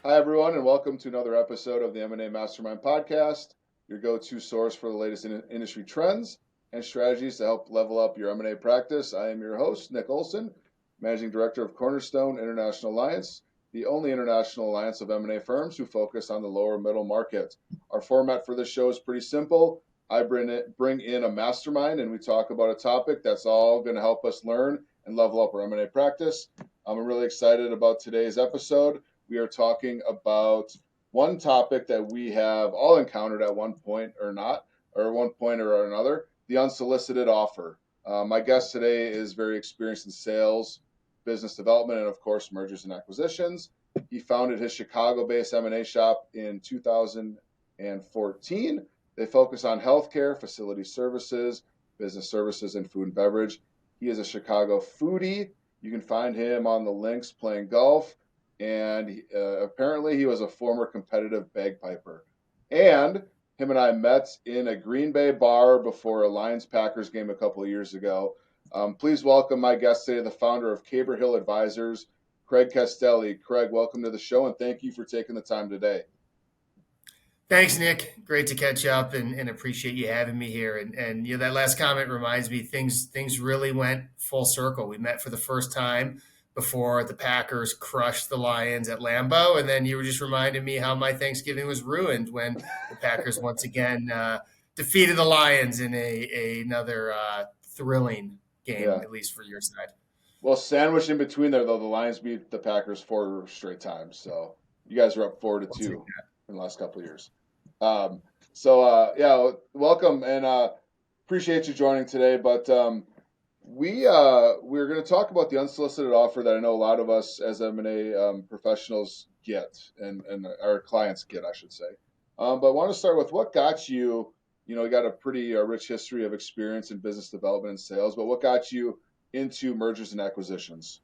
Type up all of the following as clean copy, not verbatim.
Hi, everyone, and welcome to another episode of the M&A Mastermind Podcast, your go-to source for the latest industry trends and strategies to help level up your M&A practice. I am your host, Nick Olsen, Managing Director of Cornerstone International Alliance, the only international alliance of M&A firms who focus on the lower middle market. Our format for this show is pretty simple. I bring in a mastermind, and we talk about a topic that's all going to help us learn and level up our M&A practice. I'm really excited about today's episode. We are talking about one topic that we have all encountered at one point or another, the unsolicited offer. My guest today is very experienced in sales, business development, and of course, mergers and acquisitions. He founded his Chicago-based M&A shop in 2014. They focus on healthcare, facility services, business services, and food and beverage. He is a Chicago foodie. You can find him on the links playing golf. And apparently he was a former competitive bagpiper. And him and I met in a Green Bay bar before a Lions-Packers game a couple of years ago. Please welcome my guest today, the founder of Caberhill Advisors, Craig Castelli. Craig, welcome to the show, and thank you for taking the time today. Thanks, Nick. Great to catch up and appreciate you having me here. And that last comment reminds me things really went full circle. We met for the first time before the Packers crushed the Lions at Lambeau. And then you were just reminding me how my Thanksgiving was ruined when the Packers once again defeated the Lions in another thrilling game, at least for your side. Well, sandwiched in between there, though, the Lions beat the Packers 4 straight times. So you guys are up 4-2 in the last couple of years. Welcome and appreciate you joining today. But we're going to talk about the unsolicited offer that I know a lot of us as M&A professionals get and our clients get, I should say. But I want to start with what got you. You got a pretty rich history of experience in business development and sales. But what got you into mergers and acquisitions?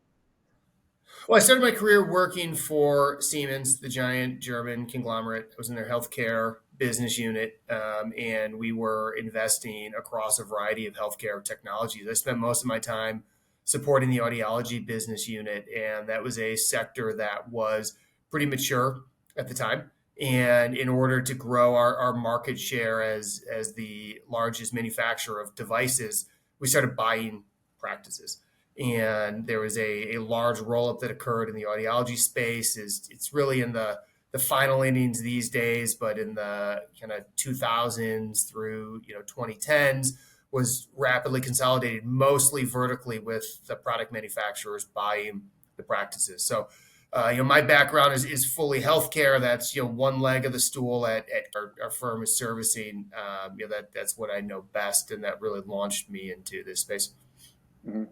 Well, I started my career working for Siemens, the giant German conglomerate. I was in their healthcare business unit, and we were investing across a variety of healthcare technologies. I spent most of my time supporting the audiology business unit, and that was a sector that was pretty mature at the time. And in order to grow our market share as the largest manufacturer of devices, we started buying practices. And there was a large roll-up that occurred in the audiology space. It's really in the final innings these days, but in the kind of 2000s through 2010s was rapidly consolidated, mostly vertically with the product manufacturers buying the practices. So my background is fully healthcare. That's one leg of the stool at our firm is servicing. That's what I know best, and that really launched me into this space. Mm-hmm.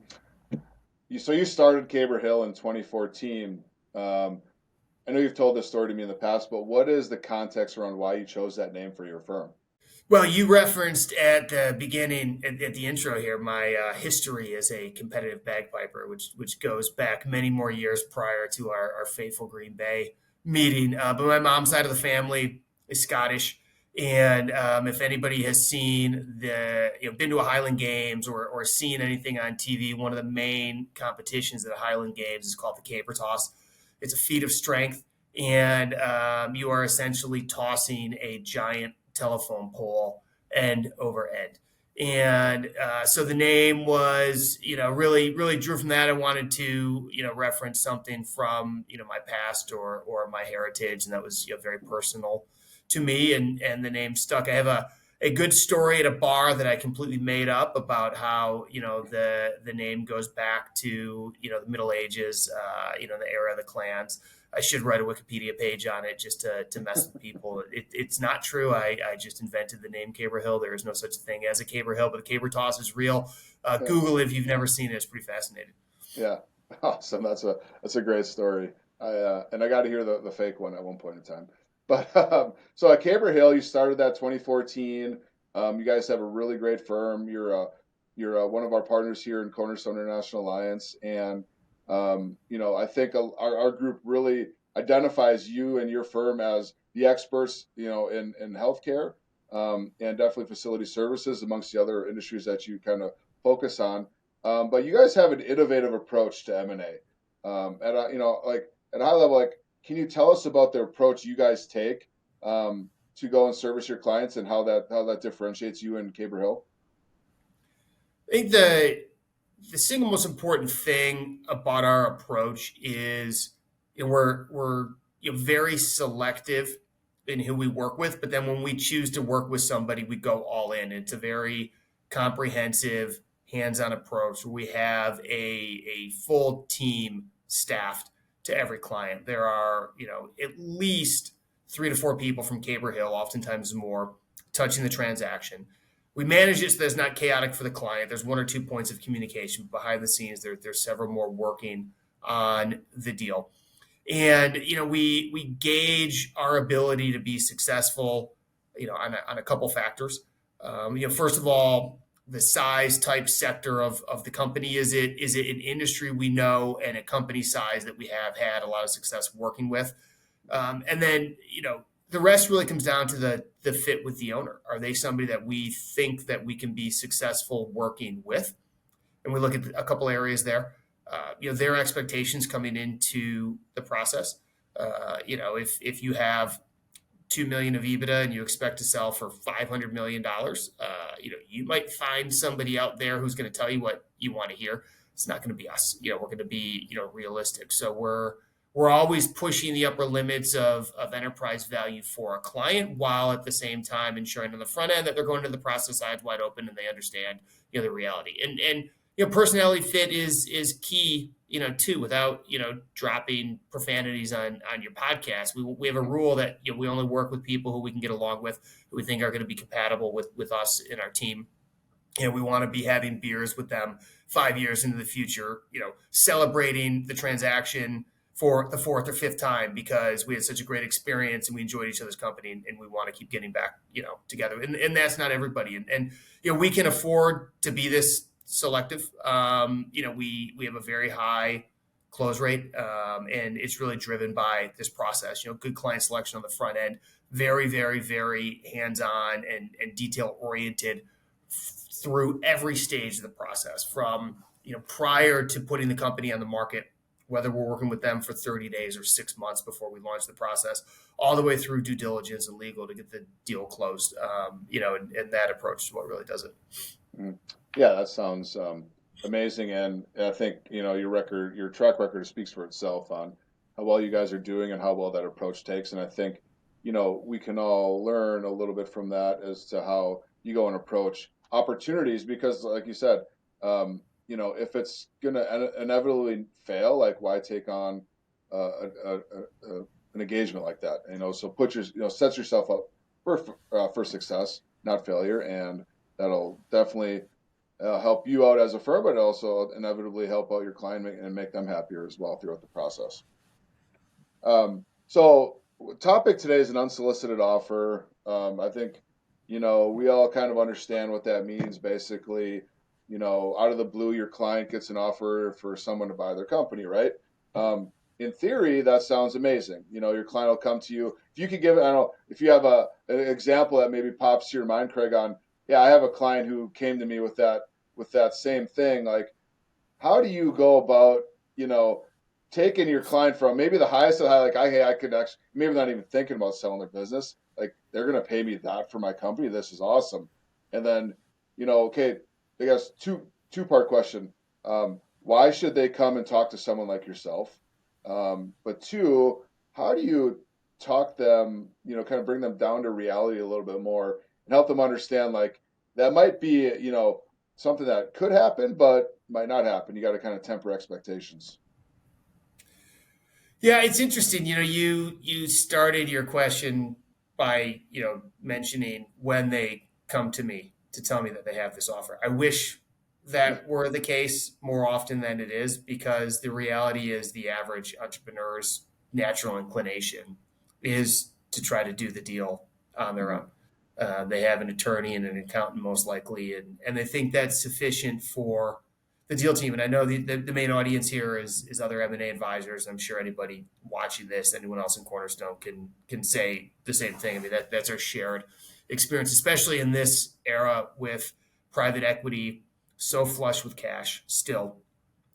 So you started Caberhill in 2014. I know you've told this story to me in the past, but what is the context around why you chose that name for your firm? Well, you referenced at the beginning, at the intro here, my history as a competitive bagpiper, which goes back many more years prior to our fateful Green Bay meeting. But my mom's side of the family is Scottish. And if anybody has seen been to a Highland Games or seen anything on TV, one of the main competitions at the Highland Games is called the caber toss. It's a feat of strength, and you are essentially tossing a giant telephone pole end over end. And so the name was, really drew from that. I wanted to, reference something from, my past or my heritage, and that was very personal to me, and the name stuck. I have a good story at a bar that I completely made up about how the name goes back to the Middle Ages, the era of the clans. I should write a Wikipedia page on it just to mess with people. It's not true. I just invented the name Caberhill. There is no such thing as a Caberhill, but the caber toss is real. Google it if you've never seen it. It's pretty fascinating. Yeah, awesome. That's a great story. I got to hear the fake one at one point in time. But so at Caberhill, you started that 2014. You guys have a really great firm. You're one of our partners here in Cornerstone International Alliance, and I think our group really identifies you and your firm as the experts, in healthcare, and definitely facility services amongst the other industries that you kind of focus on. But you guys have an innovative approach to M&A. At a high level, can you tell us about the approach you guys take to go and service your clients and how that differentiates you and Caber Hill? I think the single most important thing about our approach is, we're very selective in who we work with, but then when we choose to work with somebody, we go all in. It's a very comprehensive, hands-on approach where we have a full team staffed to every client. There are, at least 3 to 4 people from Caber Hill, oftentimes more, touching the transaction. We manage it so that it's not chaotic for the client. There's 1 or 2 points of communication behind the scenes. There's several more working on the deal. And, we gauge our ability to be successful, on a couple factors. First of all, the size, type, sector of the company. Is it an industry we know and a company size that we have had a lot of success working with? And then, the rest really comes down to the fit with the owner. Are they somebody that we think that we can be successful working with? And we look at a couple areas there. Their expectations coming into the process. If you have $2 million of EBITDA and you expect to sell for $500 million, you might find somebody out there who's going to tell you what you want to hear. It's not going to be us. We're going to be, realistic. So we're always pushing the upper limits of enterprise value for a client, while at the same time ensuring on the front end that they're going to the process eyes wide open and they understand, the reality. And personality fit is key, too, without, dropping profanities on your podcast. We have a rule that, we only work with people who we can get along with, who we think are going to be compatible with us and our team. And we want to be having beers with them 5 years into the future, celebrating the transaction for the 4th or 5th time because we had such a great experience and we enjoyed each other's company, and we want to keep getting back, together. And that's not everybody. And we can afford to be this selective. We have a very high close rate, and it's really driven by this process. Good client selection on the front end, very, very, very hands-on and detail-oriented through every stage of the process, from prior to putting the company on the market, whether we're working with them for 30 days or 6 months before we launch the process, all the way through due diligence and legal to get the deal closed. And that approach is what really does it. Yeah, that sounds amazing. And I think, your track record speaks for itself on how well you guys are doing and how well that approach takes. And I think, we can all learn a little bit from that as to how you go and approach opportunities, because like you said, if it's going to inevitably fail, like why take on an engagement like that? So set yourself up for success, not failure, and that'll definitely help you out as a firm, but also inevitably help out your client and make them happier as well throughout the process. So topic today is an unsolicited offer. I think, we all kind of understand what that means. Basically, out of the blue, your client gets an offer for someone to buy their company, right? In theory, that sounds amazing. Your client will come to you. If you could give, I don't know, if you have an example that maybe pops to your mind, Craig, on, yeah, I have a client who came to me with that same thing. Like, how do you go about, taking your client from maybe the highest of the high, like, I could actually, maybe not even thinking about selling their business. Like, they're going to pay me that for my company. This is awesome. And then, okay, I guess two-part question. Why should they come and talk to someone like yourself? But two, how do you talk them, kind of bring them down to reality a little bit more and help them understand, like, that might be, something that could happen, but might not happen. You got to kind of temper expectations. Yeah, it's interesting. You started your question by, mentioning when they come to me to tell me that they have this offer. I wish that were the case more often than it is, because the reality is the average entrepreneur's natural inclination is to try to do the deal on their own. They have an attorney and an accountant most likely, and they think that's sufficient for the deal team. And I know the main audience here is other M&A advisors. I'm sure anybody watching this, anyone else in Cornerstone can say the same thing. I mean, that's our shared experience, especially in this era with private equity so flush with cash, still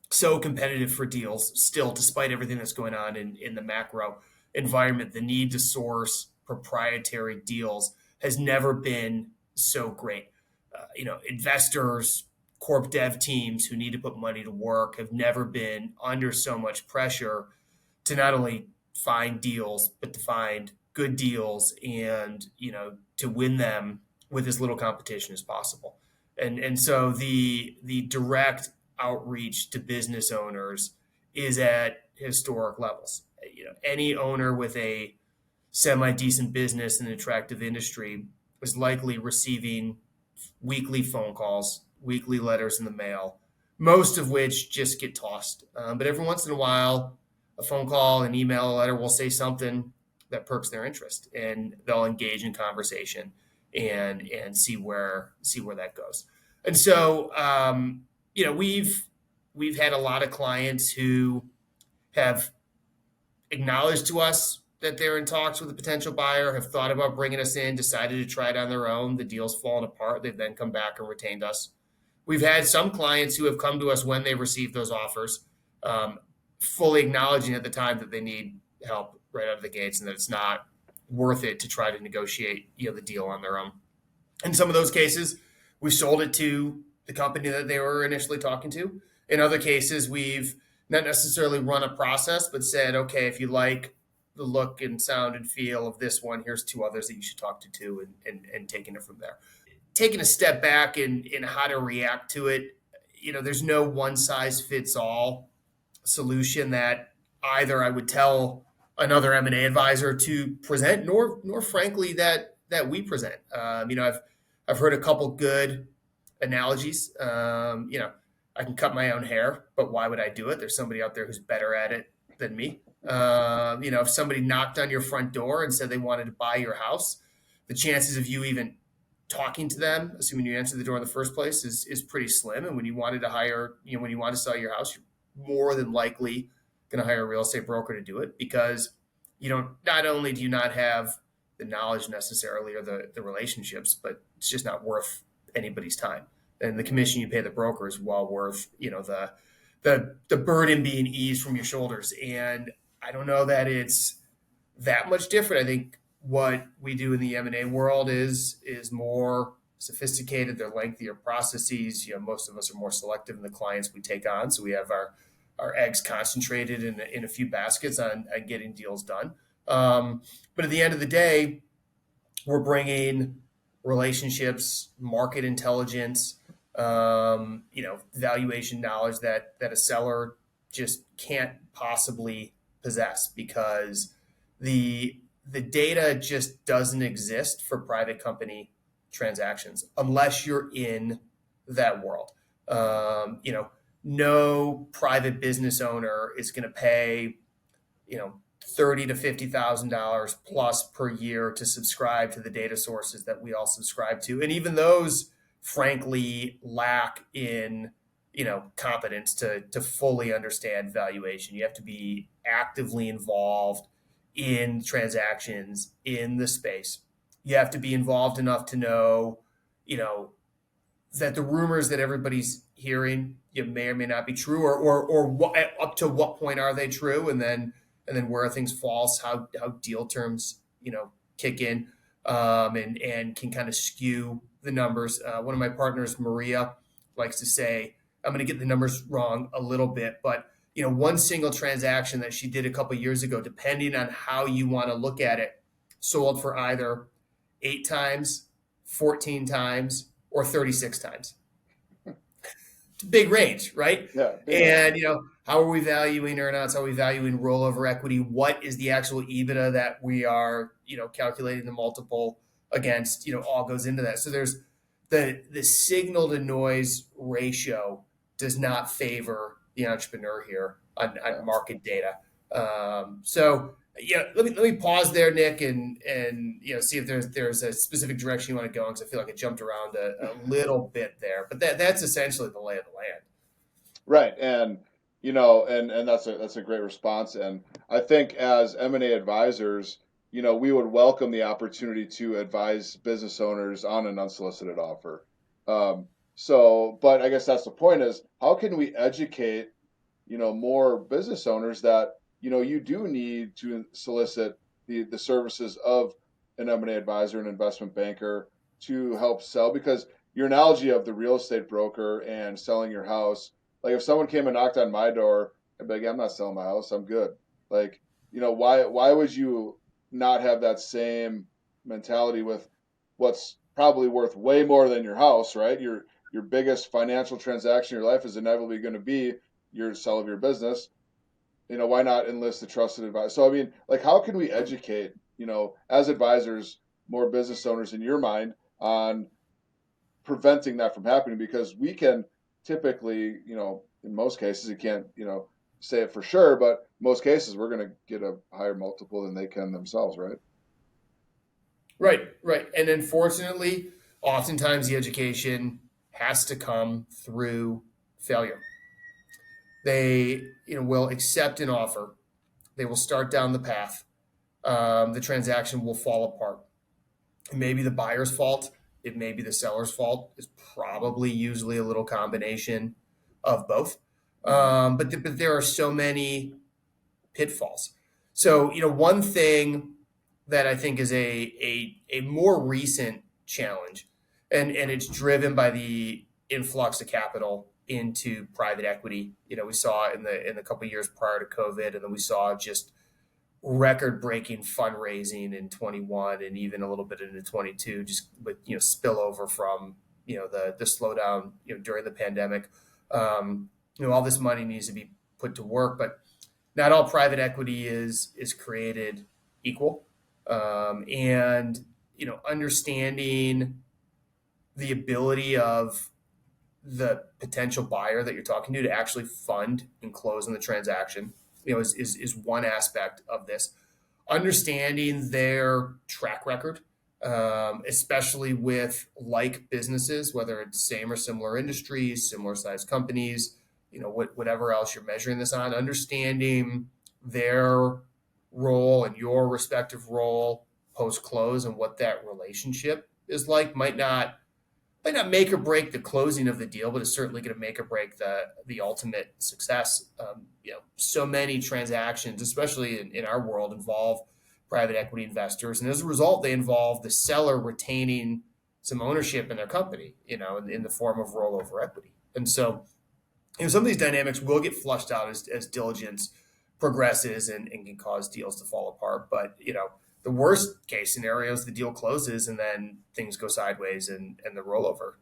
so competitive for deals, still, despite everything that's going on in the macro. environment, the need to source proprietary deals has never been so great. Investors, corp dev teams who need to put money to work have never been under so much pressure to not only find deals, but to find good deals and, to win them with as little competition as possible. And so the direct outreach to business owners is at historic levels. Any owner with a semi-decent business in an attractive industry is likely receiving weekly phone calls, weekly letters in the mail, most of which just get tossed. But every once in a while, a phone call, an email, a letter will say something that perks their interest, and they'll engage in conversation and see where that goes. And so, we've had a lot of clients who have acknowledged to us that they're in talks with a potential buyer, have thought about bringing us in, decided to try it on their own. The deal's fallen apart. They've then come back and retained us. We've had some clients who have come to us when they received those offers, fully acknowledging at the time that they need help right out of the gates and that it's not worth it to try to negotiate the deal on their own. In some of those cases, we sold it to the company that they were initially talking to. In other cases, we've not necessarily run a process, but said, okay, if you like the look and sound and feel of this one, here's two others that you should talk to too, and taking it from there. Taking a step back in how to react to it, there's no one size fits all solution that either I would tell another M&A advisor to present, nor frankly that we present. I've heard a couple good analogies. I can cut my own hair, but why would I do it? There's somebody out there who's better at it than me. If somebody knocked on your front door and said they wanted to buy your house, the chances of you even talking to them, assuming you answered the door in the first place, is pretty slim. And when you wanted to when you want to sell your house, you're more than likely going to hire a real estate broker to do it, because not only do you not have the knowledge necessarily or the relationships, but it's just not worth anybody's time. And the commission you pay the broker is well worth, the burden being eased from your shoulders. And I don't know that it's that much different. I think what we do in the M&A world is more sophisticated. They're lengthier processes. Most of us are more selective in the clients we take on. So we have our eggs concentrated in a few baskets on getting deals done. But at the end of the day, we're bringing relationships, market intelligence, valuation knowledge that a seller just can't possibly possess, because the data just doesn't exist for private company transactions unless you're in that world. No private business owner is going to pay, $30,000 to $50,000 plus per year to subscribe to the data sources that we all subscribe to, and even those, frankly, lack in competence to fully understand valuation. You have to be actively involved in transactions in the space. You have to be involved enough to know, that the rumors that everybody's hearing may or may not be true, or what, up to what point are they true, and then where are things false, how deal terms kick in, and can kind of skew the numbers. One of my partners, Maria, likes to say, I'm going to get the numbers wrong a little bit, but one single transaction that she did a couple years ago, depending on how you want to look at it, sold for either 8 times, 14 times, or 36 times. It's a big range, right? Yeah. And, how are we valuing earnouts? How are we valuing rollover equity? What is the actual EBITDA that we are, calculating the multiple against? All goes into that. So there's the signal to noise ratio does not favor the entrepreneur here on market data. Let me pause there, Nick, and see if there's a specific direction you want to go, because I feel like I jumped around a little bit there, but that's essentially the lay of the land. Right, and and that's a great response. And I think as M&A advisors, we would welcome the opportunity to advise business owners on an unsolicited offer. But I guess that's the point: is how can we educate more business owners that you do need to solicit the services of an M&A advisor, an investment banker to help sell. Because your analogy of the real estate broker and selling your house, like if someone came and knocked on my door, I'd be like, I'm not selling my house, I'm good. Like, why would you not have that same mentality with what's probably worth way more than your house, right? Your biggest financial transaction in your life is inevitably going to be your sell of your business. Why not enlist a trusted advisor? So, I mean, like, how can we educate, as advisors, more business owners in your mind on preventing that from happening? Because we can typically, in most cases, you can't, say it for sure, but most cases we're going to get a higher multiple than they can themselves, right? Right. And unfortunately, oftentimes the education has to come through failure. They, will accept an offer. They will start down the path. The transaction will fall apart. It may be the buyer's fault. It may be the seller's fault. It's probably usually a little combination of both. But there are so many pitfalls. So, one thing that I think is a more recent challenge, and it's driven by the influx of capital into private equity. We saw in the couple of years prior to COVID, and then we saw just record-breaking fundraising in 21 and even a little bit into 22, just with spillover from the slowdown during the pandemic. All this money needs to be put to work, but not all private equity is created equal. And understanding the ability of the potential buyer that you're talking to actually fund and close on the transaction, is one aspect of this. Understanding their track record, especially with like businesses, whether it's same or similar industries, similar size companies, whatever else you're measuring this on, understanding their role and your respective role post-close and what that relationship is like might not make or break the closing of the deal, but it's certainly going to make or break the ultimate success. So many transactions, especially in our world, involve private equity investors, and as a result, they involve the seller retaining some ownership in their company, in the form of rollover equity. And so, some of these dynamics will get flushed out as diligence progresses and can cause deals to fall apart. But the worst case scenario is the deal closes and then things go sideways and the rollover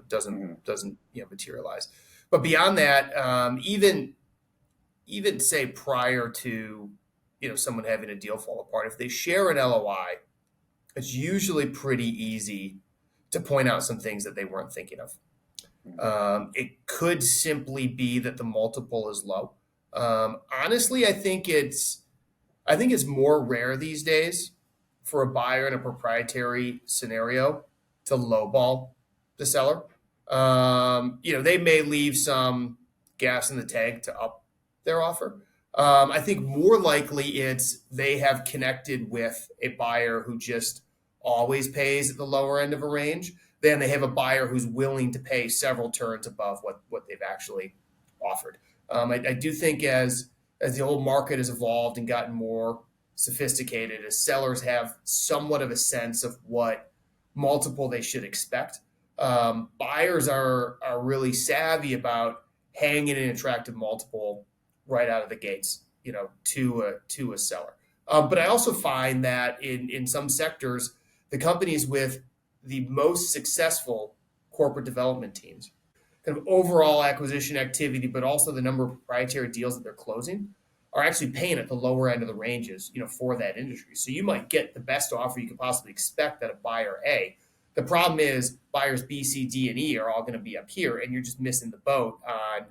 doesn't materialize. But beyond that, even say prior to someone having a deal fall apart, if they share an LOI, it's usually pretty easy to point out some things that they weren't thinking of. It could simply be that the multiple is low. Honestly, I think it's more rare these days for a buyer in a proprietary scenario to lowball the seller. They may leave some gas in the tank to up their offer. I think more likely it's they have connected with a buyer who just always pays at the lower end of a range. Then they have a buyer who's willing to pay several turns above what they've actually offered. I do think as the whole market has evolved and gotten more sophisticated, as sellers have somewhat of a sense of what multiple they should expect, buyers are really savvy about hanging an attractive multiple right out of the gates, to a seller. But I also find that in some sectors, the companies with the most successful corporate development teams, kind of overall acquisition activity, but also the number of proprietary deals that they're closing, are actually paying at the lower end of the ranges, for that industry. So you might get the best offer you could possibly expect at a buyer A. The problem is buyers B, C, D, and E are all going to be up here, and you're just missing the boat on,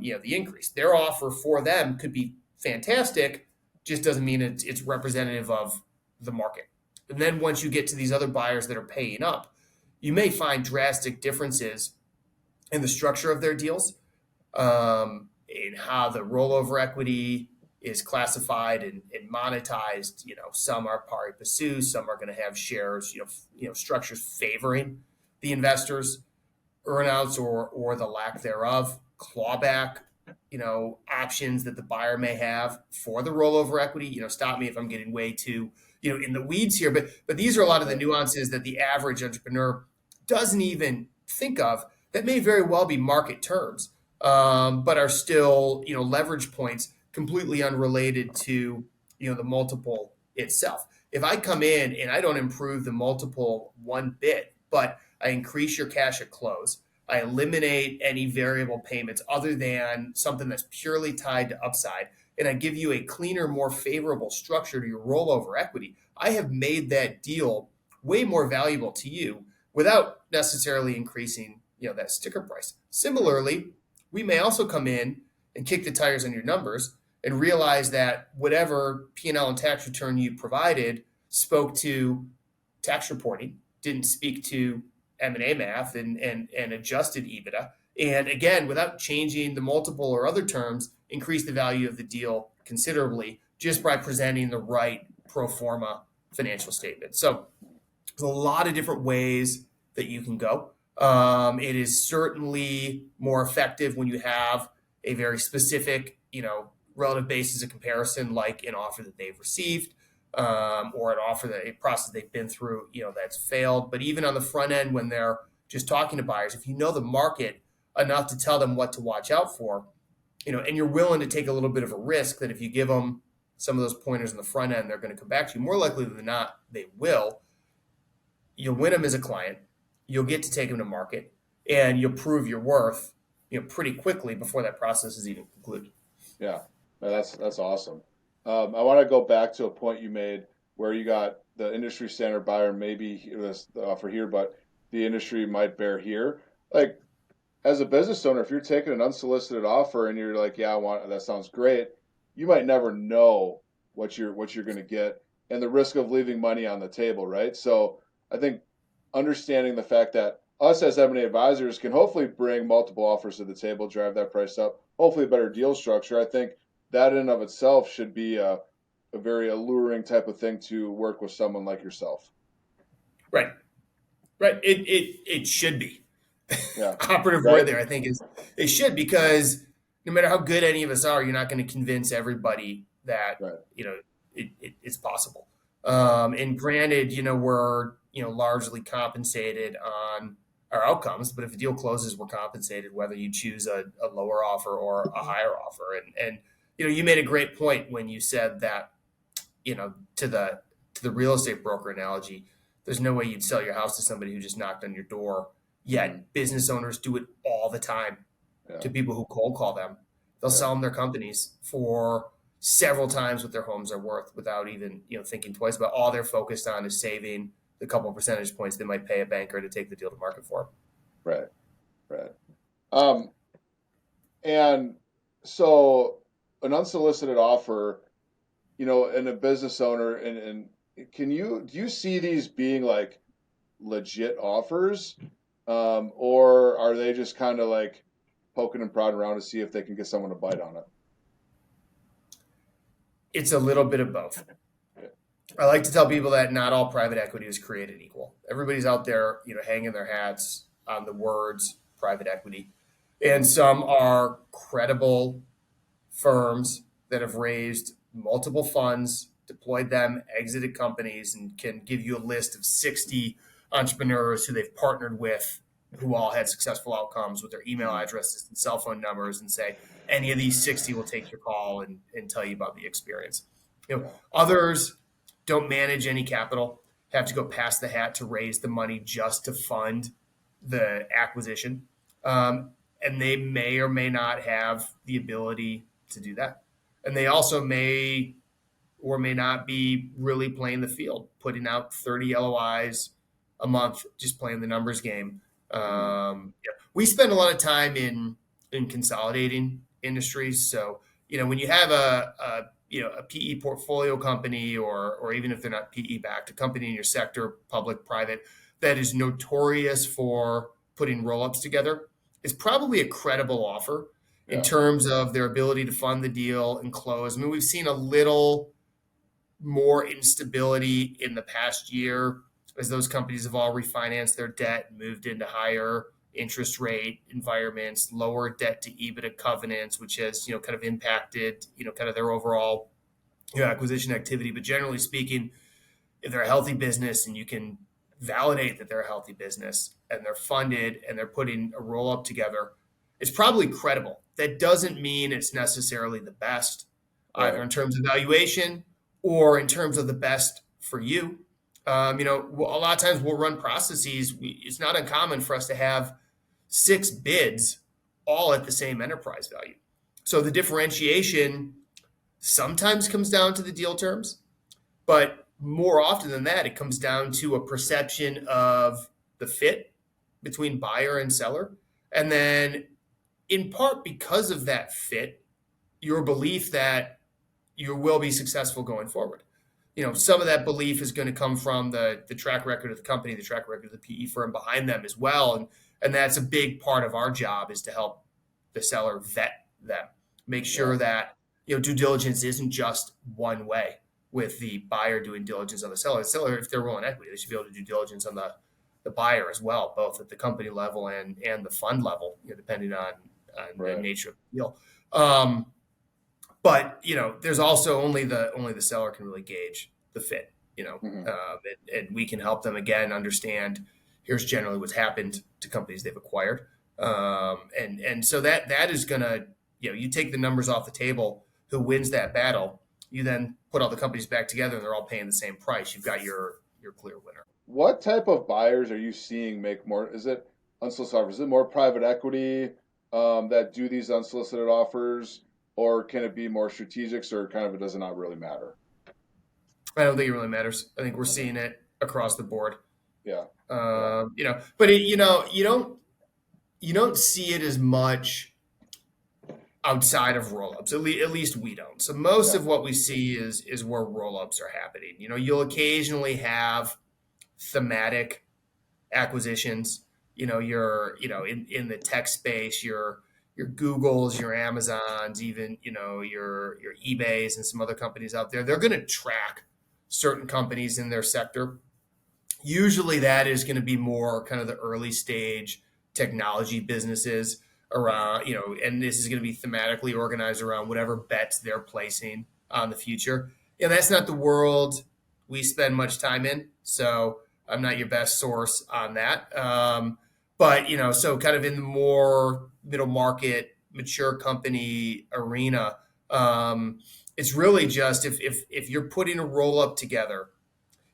the increase. Their offer for them could be fantastic, just doesn't mean it's representative of the market. And then once you get to these other buyers that are paying up, you may find drastic differences in the structure of their deals, in how the rollover equity is classified and monetized. Some are pari passu, some are going to have shares, structures favoring the investors, earnouts or the lack thereof, clawback options that the buyer may have for the rollover equity. Stop me if I'm getting way too, in the weeds here, but these are a lot of the nuances that the average entrepreneur doesn't even think of that may very well be market terms, but are still, leverage points completely unrelated to, the multiple itself. If I come in and I don't improve the multiple one bit, but I increase your cash at close, I eliminate any variable payments other than something that's purely tied to upside, and I give you a cleaner, more favorable structure to your rollover equity, I have made that deal way more valuable to you without necessarily increasing, that sticker price. Similarly, we may also come in and kick the tires on your numbers and realize that whatever P&L and tax return you provided spoke to tax reporting, didn't speak to M&A math and adjusted EBITDA. And again, without changing the multiple or other terms, increase the value of the deal considerably just by presenting the right pro forma financial statement. So there's a lot of different ways that you can go. It is certainly more effective when you have a very specific, relative basis of comparison, like an offer that they've received, or an offer that a process they've been through, that's failed. But even on the front end, when they're just talking to buyers, if you know the market enough to tell them what to watch out for, and you're willing to take a little bit of a risk that if you give them some of those pointers on the front end, they're going to come back to you. More likely than not, they will. You'll win them as a client. You'll get to take them to market, and you'll prove your worth, pretty quickly before that process is even concluded. Yeah, that's awesome. I want to go back to a point you made where you got the industry standard buyer, maybe this the offer here, but the industry might bear here. Like, as a business owner, if you're taking an unsolicited offer and you're like, yeah, I want that, sounds great, you might never know what you're going to get and the risk of leaving money on the table, right? So I think understanding the fact that us as M&A advisors can hopefully bring multiple offers to the table, drive that price up, hopefully a better deal structure. I think that in and of itself should be a very alluring type of thing to work with someone like yourself. Right. It should be. Yeah. Operative word there, I think, is it should, because no matter how good any of us are, you're not going to convince everybody that, it's possible. And granted, we're, largely compensated on our outcomes, but if a deal closes, we're compensated whether you choose a lower offer or a higher offer. And you made a great point when you said that, to the real estate broker analogy, there's no way you'd sell your house to somebody who just knocked on your door. Yet business owners do it all the time to people who cold call them. They'll sell them their companies for several times what their homes are worth without even, thinking twice about all they're focused on is saving the couple of percentage points they might pay a banker to take the deal to market for. Right. And so an unsolicited offer, and a business owner, and do you see these being like legit offers? Or are they just kind of like poking and prodding around to see if they can get someone to bite on it? It's a little bit of both. I like to tell people that not all private equity is created equal. Everybody's out there, hanging their hats on the words private equity. And some are credible firms that have raised multiple funds, deployed them, exited companies, and can give you a list of 60 entrepreneurs who they've partnered with who all had successful outcomes with their email addresses and cell phone numbers, and say any of these 60 will take your call and tell you about the experience. Others don't manage any capital, have to go past the hat to raise the money just to fund the acquisition. And they may or may not have the ability to do that. And they also may or may not be really playing the field, putting out 30 LOIs a month, just playing the numbers game. We spend a lot of time in consolidating industries. So, when you have a PE portfolio company, or even if they're not PE backed, a company in your sector, public, private, that is notorious for putting roll-ups together, is probably a credible offer in terms of their ability to fund the deal and close. I mean, we've seen a little more instability in the past year as those companies have all refinanced their debt and moved into higher interest rate environments, lower debt to EBITDA covenants, which has, kind of impacted, kind of their overall, acquisition activity. But generally speaking, if they're a healthy business and you can validate that they're a healthy business and they're funded and they're putting a roll up together, it's probably credible. That doesn't mean it's necessarily the best, either in terms of valuation or in terms of the best for you. A lot of times we'll run processes. It's not uncommon for us to have 6 bids all at the same enterprise value. So the differentiation sometimes comes down to the deal terms, but more often than that, it comes down to a perception of the fit between buyer and seller. And then in part because of that fit, your belief that you will be successful going forward. Some of that belief is going to come from the track record of the company, the track record of the PE firm behind them as well. And that's a big part of our job, is to help the seller vet them, make sure that, due diligence isn't just one way with the buyer doing diligence on the seller. The seller, if they're rolling equity, they should be able to do diligence on the buyer as well, both at the company level and the fund level, depending on the nature of the deal. But there's also only the seller can really gauge the fit. And we can help them again understand. Here's generally what's happened to companies they've acquired, and so that is gonna you take the numbers off the table. Who wins that battle? You then put all the companies back together, and they're all paying the same price. You've got your clear winner. What type of buyers are you seeing make more? Is it unsolicited offers? Is it more private equity that do these unsolicited offers? Or can it be more strategics, or kind of it does not really matter? I don't think it really matters. I think we're seeing it across the board. Yeah. But you don't see it as much outside of roll-ups. At least we don't. So most of what we see is where roll-ups are happening. You'll occasionally have thematic acquisitions. You're in the tech space, your Googles, your Amazons, even, your eBays and some other companies out there. They're going to track certain companies in their sector. Usually that is going to be more kind of the early stage technology businesses around, and this is going to be thematically organized around whatever bets they're placing on the future. That's not the world we spend much time in. So I'm not your best source on that. But, so kind of in the more middle market, mature company arena, it's really just if you're putting a roll up together,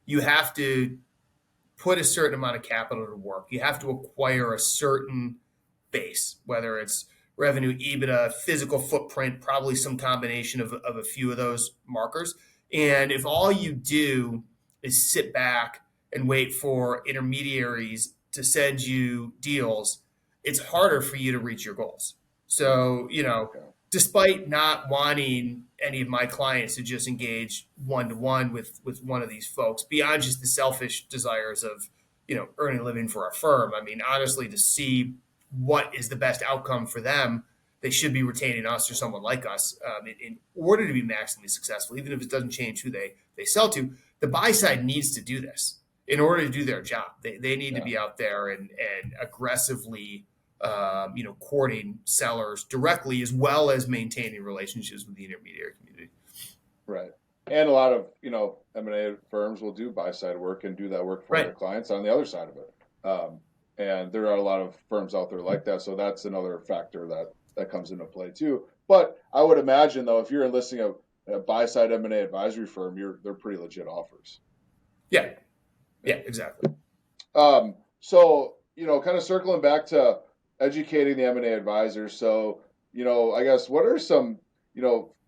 you have to put a certain amount of capital to work. You have to acquire a certain base, whether it's revenue, EBITDA, physical footprint, probably some combination of a few of those markers. And if all you do is sit back and wait for intermediaries to send you deals, it's harder for you to reach your goals. So, despite not wanting any of my clients to just engage one-to-one with one of these folks, beyond just the selfish desires of, earning a living for our firm, I mean, honestly, to see what is the best outcome for them, they should be retaining us or someone like us in order to be maximally successful, even if it doesn't change who they sell to. The buy side needs to do this in order to do their job. They need to be out there and aggressively, courting sellers directly, as well as maintaining relationships with the intermediary community. Right. And a lot of, M&A firms will do buy side work and do that work for their clients on the other side of it. And there are a lot of firms out there like that. So that's another factor that comes into play too. But I would imagine, though, if you're enlisting a buy side M&A advisory firm, they're pretty legit offers. Yeah, exactly. So, kind of circling back to educating the M&A advisors. So, I guess what are some,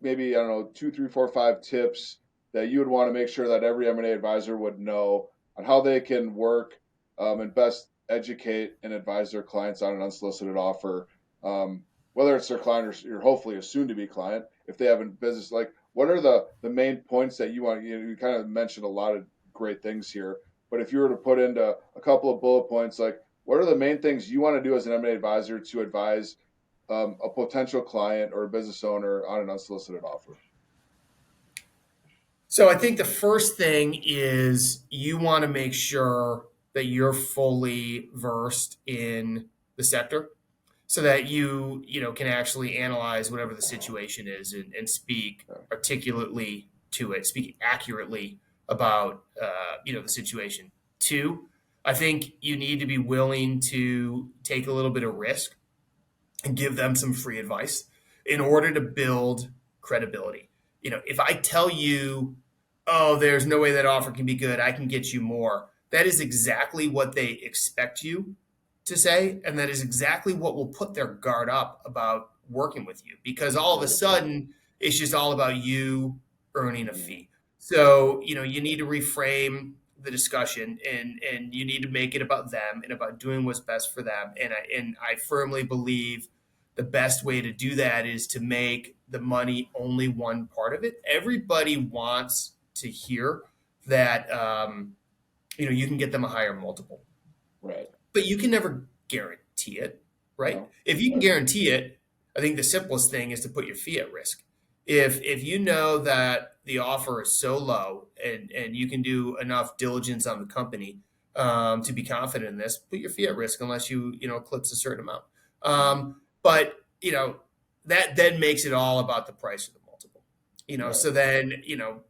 maybe, 2, 3, 4, 5 tips that you would want to make sure that every M&A advisor would know on how they can work and best educate and advise their clients on an unsolicited offer, whether it's their client or hopefully a soon-to-be client, if they have a business. Like, what are the main points that you want? You kind of mentioned a lot of great things here, but if you were to put into a couple of bullet points, like, what are the main things you want to do as an M&A advisor to advise a potential client or a business owner on an unsolicited offer? So I think the first thing is you want to make sure that you're fully versed in the sector, so that you can actually analyze whatever the situation is and speak articulately to it, speak accurately about the situation. Two, I think you need to be willing to take a little bit of risk and give them some free advice in order to build credibility. If I tell you, oh, there's no way that offer can be good, I can get you more, that is exactly what they expect you to say. And that is exactly what will put their guard up about working with you, because all of a sudden it's just all about you earning a fee. So, you need to reframe the discussion, and you need to make it about them and about doing what's best for them. And I firmly believe the best way to do that is to make the money only one part of it. Everybody wants to hear that you can get them a higher multiple, Right. but you can never guarantee it, right? No. If you can guarantee it, I think the simplest thing is to put your fee at risk. If you know that the offer is so low and you can do enough diligence on the company to be confident in this, put your fee at risk unless you eclipse a certain amount. But that then makes it all about the price of the multiple. Right. So then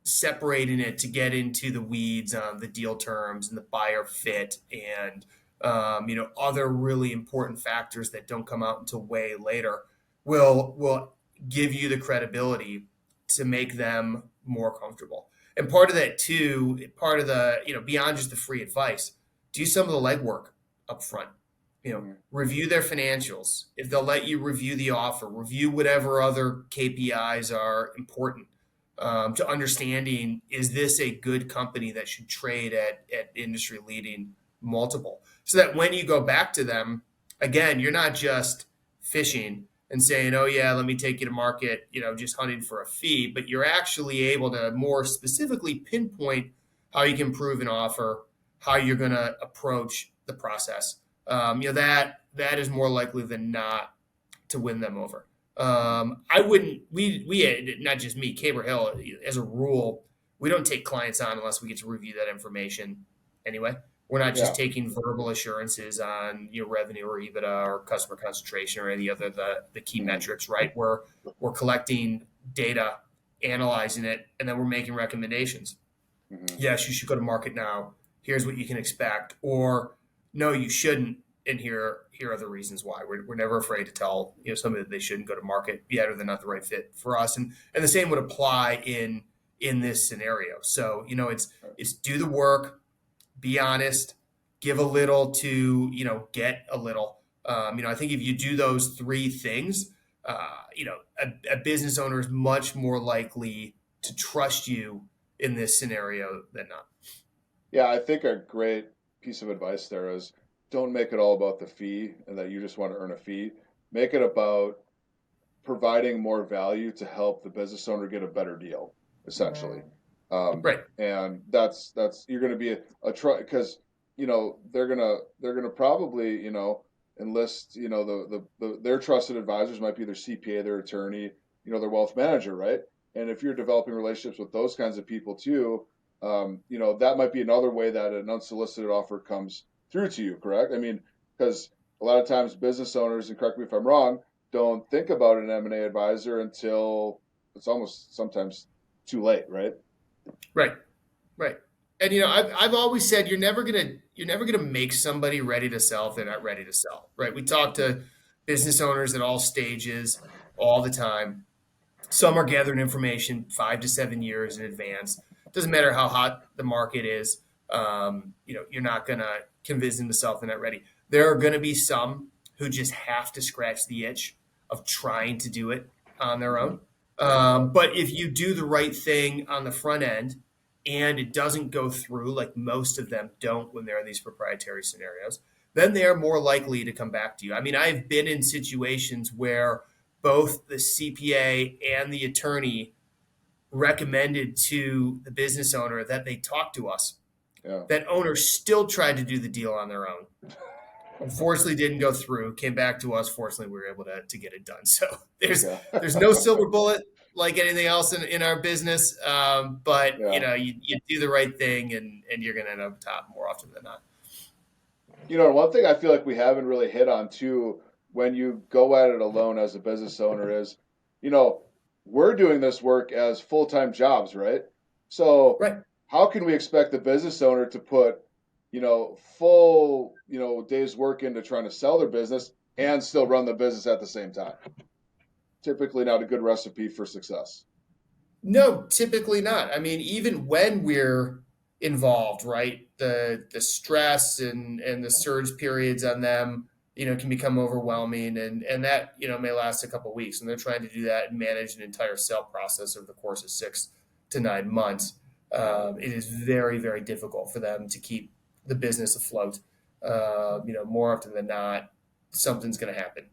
separating it to get into the weeds on the deal terms and the buyer fit and other really important factors that don't come out until way later will give you the credibility to make them more comfortable. And part of that too, part of the, beyond just the free advice, do some of the legwork up front. Review their financials. If they'll let you review the offer, review whatever other KPIs are important to understanding, is this a good company that should trade at industry leading multiple? So that when you go back to them, again, you're not just fishing and saying, oh yeah, let me take you to market, just hunting for a fee, but you're actually able to more specifically pinpoint how you can improve an offer, how you're going to approach the process. That is more likely than not to win them over. We not just me, Caber Hill, as a rule, we don't take clients on unless we get to review that information anyway. We're not just taking verbal assurances on revenue or EBITDA or customer concentration or any other the key metrics, right? We're collecting data, analyzing it, and then we're making recommendations. Yes, you should go to market now. Here's what you can expect, or no, you shouldn't. And here are the reasons why. We're never afraid to tell somebody that they shouldn't go to market yet, or they're not the right fit for us. And the same would apply in this scenario. So it's do the work, be honest, give a little to get a little. I think if you do those three things, a business owner is much more likely to trust you in this scenario than not. Yeah, I think a great piece of advice there is, don't make it all about the fee and that you just want to earn a fee. Make it about providing more value to help the business owner get a better deal, essentially. Right. And that's you're going to be a because they're gonna probably enlist their trusted advisors might be their CPA, their attorney, their wealth manager, right? And if you're developing relationships with those kinds of people too, that might be another way that an unsolicited offer comes through to you, correct? I mean, because a lot of times business owners, and correct me if I'm wrong, don't think about an M&A advisor until it's almost sometimes too late, right? Right. And I've always said you're never gonna make somebody ready to sell if they're not ready to sell, right? We talk to business owners at all stages all the time. Some are gathering information 5 to 7 years in advance. Doesn't matter how hot the market is. You're not gonna convince them to sell if they're not ready. There are gonna be some who just have to scratch the itch of trying to do it on their own. But if you do the right thing on the front end and it doesn't go through, like most of them don't when they're in these proprietary scenarios, then they are more likely to come back to you. I mean, I've been in situations where both the CPA and the attorney recommended to the business owner that they talk to us. Yeah. That owner still tried to do the deal on their own. Unfortunately, didn't go through. Came back to us. Fortunately, we were able to get it done. So there's no silver bullet like anything else in our business. But you do the right thing, and you're going to end up top more often than not. One thing I feel like we haven't really hit on too when you go at it alone as a business owner is, you know, we're doing this work as full-time jobs, right? So Right. how can we expect the business owner to put, full, days work into trying to sell their business and still run the business at the same time? Typically not a good recipe for success. No, typically not. I mean, even when we're involved, right? The stress and the surge periods on them, can become overwhelming, and that may last a couple of weeks. And they're trying to do that and manage an entire sale process over the course of 6 to 9 months. It is very, very difficult for them to keep the business afloat. More often than not, something's going to happen,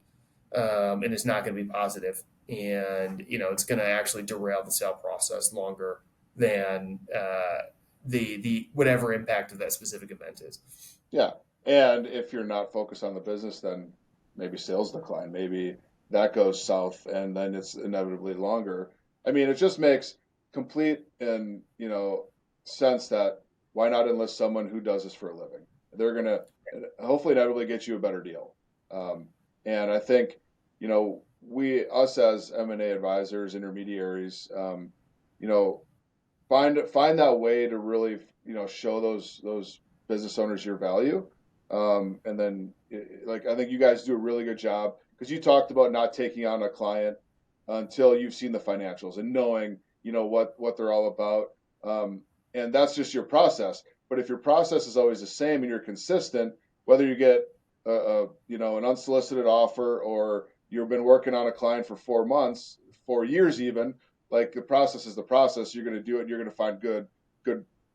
and it's not going to be positive, and it's going to actually derail the sale process longer than the whatever impact of that specific event is. Yeah. And if you're not focused on the business, then maybe sales decline. Maybe that goes south and then it's inevitably longer. I mean, it just makes complete and, sense that why not enlist someone who does this for a living? They're going to hopefully inevitably get you a better deal. And I think, us as M&A advisors, intermediaries, you know, find that way to really, show those business owners your value. And then, like, I think you guys do a really good job because you talked about not taking on a client until you've seen the financials and knowing, what they're all about. And that's just your process. But if your process is always the same and you're consistent, whether you get an unsolicited offer or you've been working on a client for 4 months, 4 years even, like the process is the process. You're going to do it. And you're going to find good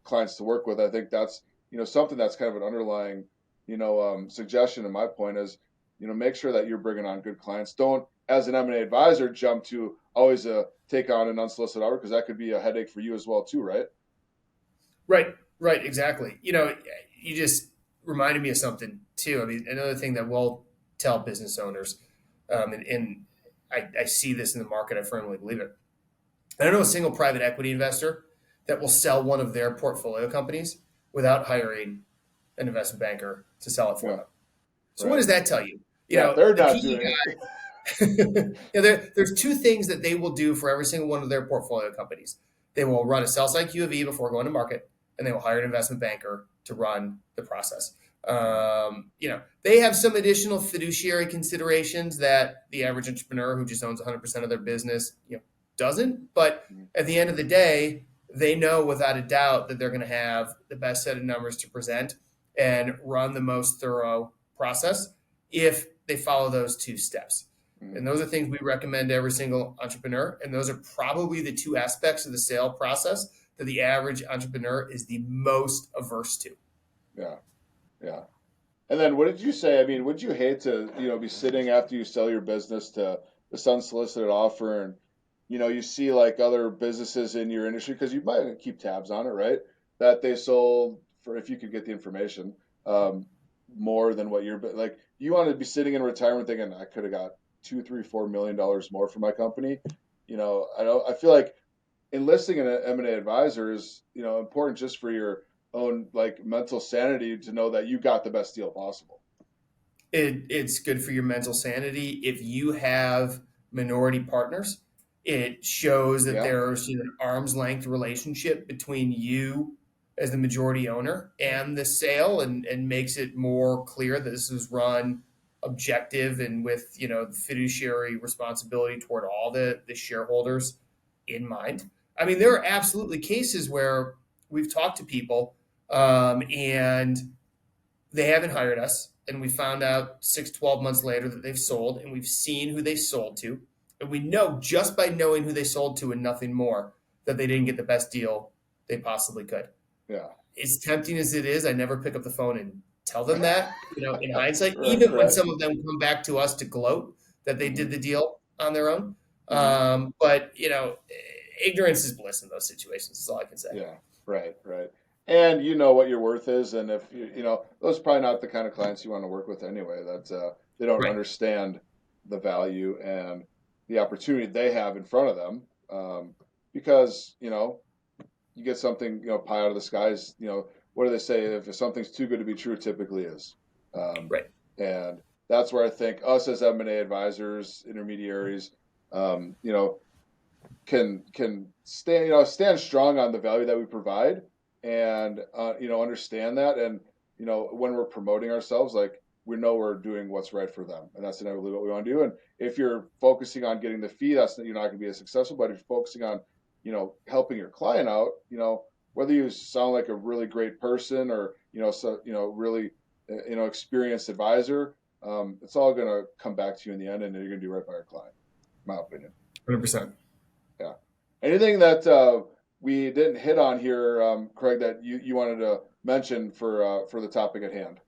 clients to work with. I think that's something that's kind of an underlying suggestion. And my point is, make sure that you're bringing on good clients. Don't, as an M&A advisor, jump to always take on an unsolicited offer because that could be a headache for you as well too, right? Right, exactly. You just reminded me of something too. I mean, another thing that we'll tell business owners, and I see this in the market. I firmly believe it. I don't know a single private equity investor that will sell one of their portfolio companies without hiring an investment banker to sell it for Yeah, them. So what right. does that tell you? Yeah, they're The not doing it. there's two things that they will do for every single one of their portfolio companies. They will run a sell side QofE before going to market, and they will hire an investment banker to run the process. They have some additional fiduciary considerations that the average entrepreneur who just owns 100% of their business, doesn't. But at the end of the day, they know without a doubt that they're going to have the best set of numbers to present and run the most thorough process if they follow those two steps. And those are things we recommend to every single entrepreneur. And those are probably the two aspects of the sale process that the average entrepreneur is the most averse to. Yeah, yeah. And then what did you say? I mean, would you hate to, be sitting after you sell your business to this unsolicited offer and, you see like other businesses in your industry, because you might keep tabs on it, right? That they sold for, if you could get the information, more than what you're, like, you want to be sitting in retirement thinking, I could have got $2, $3, $4 million more for my company. I feel like enlisting an M&A advisor is, important just for your own like mental sanity to know that you got the best deal possible. It's good for your mental sanity. If you have minority partners, it shows that Yeah. there's an arm's length relationship between you as the majority owner and the sale, and makes it more clear that this is run objective and with fiduciary responsibility toward all the shareholders in mind. I mean, there are absolutely cases where we've talked to people, and they haven't hired us, and we found out 6-12 months later that they've sold, and we've seen who they sold to, and we know just by knowing who they sold to and nothing more that they didn't get the best deal they possibly could. Yeah. As tempting as it is, I never pick up the phone and tell them that, in hindsight, Right, even when right. some of them come back to us to gloat that they did the deal on their own. But ignorance is bliss in those situations. Is all I can say. Yeah. Right. Right. And you know what your worth is, and if those are probably not the kind of clients you want to work with anyway. That they don't Right. understand the value and the opportunity they have in front of them, because you get something pie out of the skies. What do they say? If something's too good to be true, it typically is. Right. And that's where I think us as M&A advisors, intermediaries, can stand strong on the value that we provide, and understand that, and when we're promoting ourselves, like, we know we're doing what's right for them, and that's inevitably what we want to do. And if you're focusing on getting the fee, that's you're not going to be as successful. But if you're focusing on helping your client out, whether you sound like a really great person or really experienced advisor, it's all going to come back to you in the end, and you're going to do right by your client, in my opinion. 100%. Yeah. Anything that we didn't hit on here, Craig, that you wanted to mention for the topic at hand?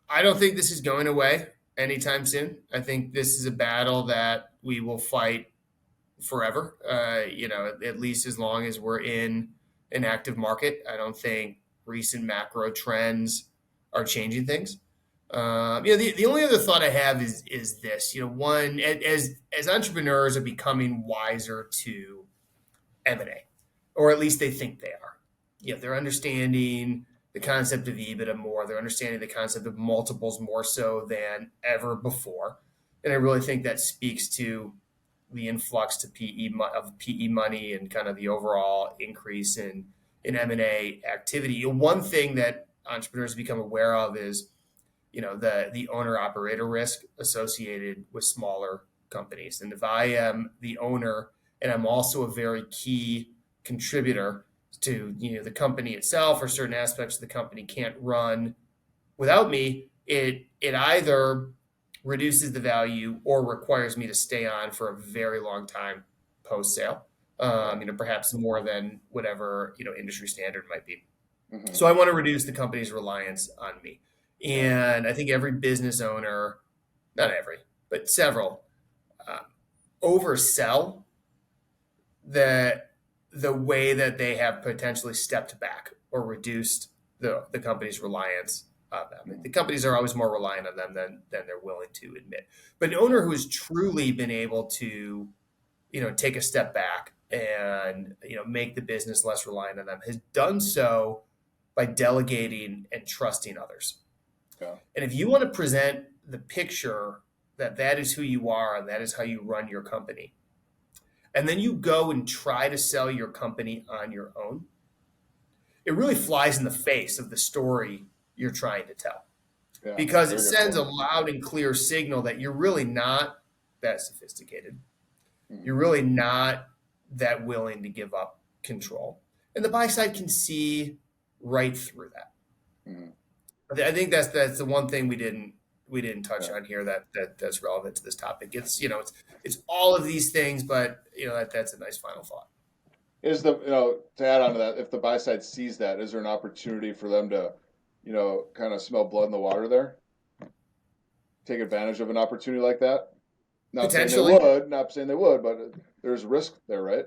I don't think this is going away anytime soon. I think this is a battle that we will fight forever. At least as long as we're in an active market. I don't think recent macro trends are changing things. The only other thought I have is this. One, as entrepreneurs are becoming wiser to M&A, or at least they think they are. They're understanding the concept of EBITDA more. They're understanding the concept of multiples more so than ever before. And I really think that speaks to the influx to PE money and kind of the overall increase in M&A activity. One thing that entrepreneurs become aware of is, the owner operator risk associated with smaller companies. And if I am the owner and I'm also a very key contributor to the company itself, or certain aspects of the company can't run without me, it either reduces the value or requires me to stay on for a very long time post sale. Perhaps more than whatever industry standard might be. Mm-hmm. So I want to reduce the company's reliance on me. And I think every business owner, not every, but several, oversell the way that they have potentially stepped back or reduced the company's reliance on them. The companies are always more reliant on them than they're willing to admit. But an owner who has truly been able to, take a step back and, make the business less reliant on them has done so by delegating and trusting others. Yeah. And if you want to present the picture that is who you are and that is how you run your company, and then you go and try to sell your company on your own, it really flies in the face of the story you're trying to tell. Yeah, because it sends a loud and clear signal that you're really not that sophisticated. Mm-hmm. You're really not that willing to give up control. And the buy side can see right through that. Mm-hmm. I think that's the one thing we didn't touch on here that's relevant to this topic. It's it's all of these things, but that's a nice final thought. Is to add on to that, if the buy side sees that, is there an opportunity for them to kind of smell blood in the water there? Take advantage of an opportunity like that? Not saying they would, but there's risk there, right?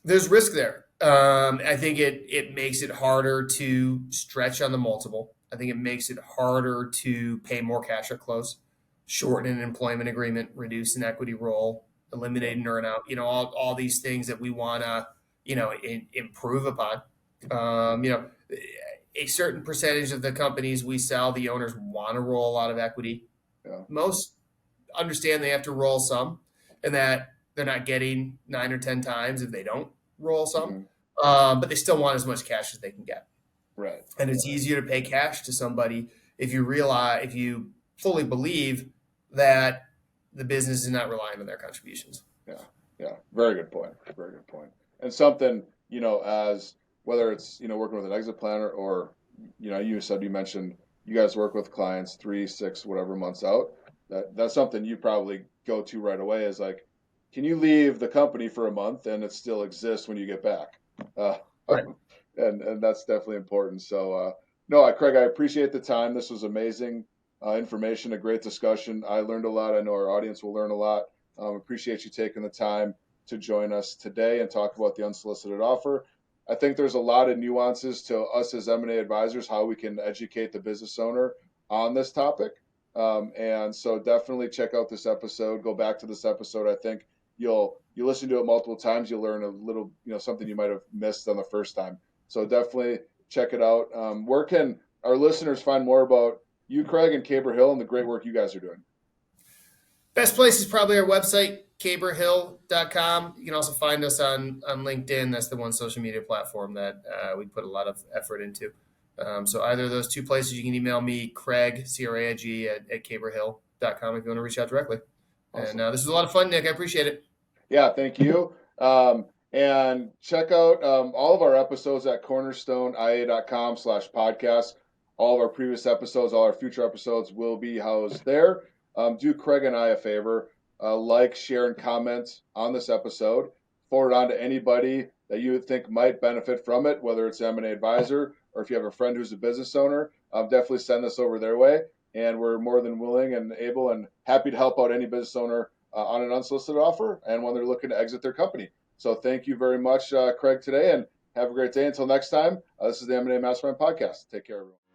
There's risk there. I think it makes it harder to stretch on the multiple. I think it makes it harder to pay more cash at close, shorten an employment agreement, reduce an equity roll, eliminate an earnout. All these things that we want to improve upon. A certain percentage of the companies we sell, the owners want to roll a lot of equity. Yeah. Most understand they have to roll some, and that they're not getting 9 or 10 times if they don't roll some. Mm-hmm. But they still want as much cash as they can get. Right. And it's easier to pay cash to somebody if you fully believe that the business is not relying on their contributions. Yeah. Very good point. And something, as whether it's, working with an exit planner or, you mentioned you guys work with clients 3, 6, whatever months out. That's something you probably go to right away is like, can you leave the company for a month and it still exists when you get back? Right. And that's definitely important. So, Craig, I appreciate the time. This was amazing information, a great discussion. I learned a lot. I know our audience will learn a lot. Appreciate you taking the time to join us today and talk about the unsolicited offer. I think there's a lot of nuances to us as M&A advisors, how we can educate the business owner on this topic. And so definitely check out this episode. Go back to this episode. I think you listen to it multiple times. You'll learn a little, something you might have missed on the first time. So definitely check it out. Where can our listeners find more about you, Craig, and Caber Hill and the great work you guys are doing? Best place is probably our website, caberhill.com. You can also find us on LinkedIn. That's the one social media platform that we put a lot of effort into. So either of those two places, you can email me, Craig, C-R-A-I-G, at caberhill.com if you want to reach out directly. Awesome. And this was a lot of fun, Nick. I appreciate it. Yeah, thank you. And check out all of our episodes at cornerstoneia.com/podcast. All of our previous episodes, all our future episodes will be housed there. Do Craig and I a favor. Like, share, and comment on this episode. Forward on to anybody that you would think might benefit from it, whether it's an M&A advisor or if you have a friend who's a business owner. Definitely send this over their way. And we're more than willing and able and happy to help out any business owner on an unsolicited offer and when they're looking to exit their company. So thank you very much, Craig, today, and have a great day. Until next time, this is the M&A Mastermind Podcast. Take care, everyone.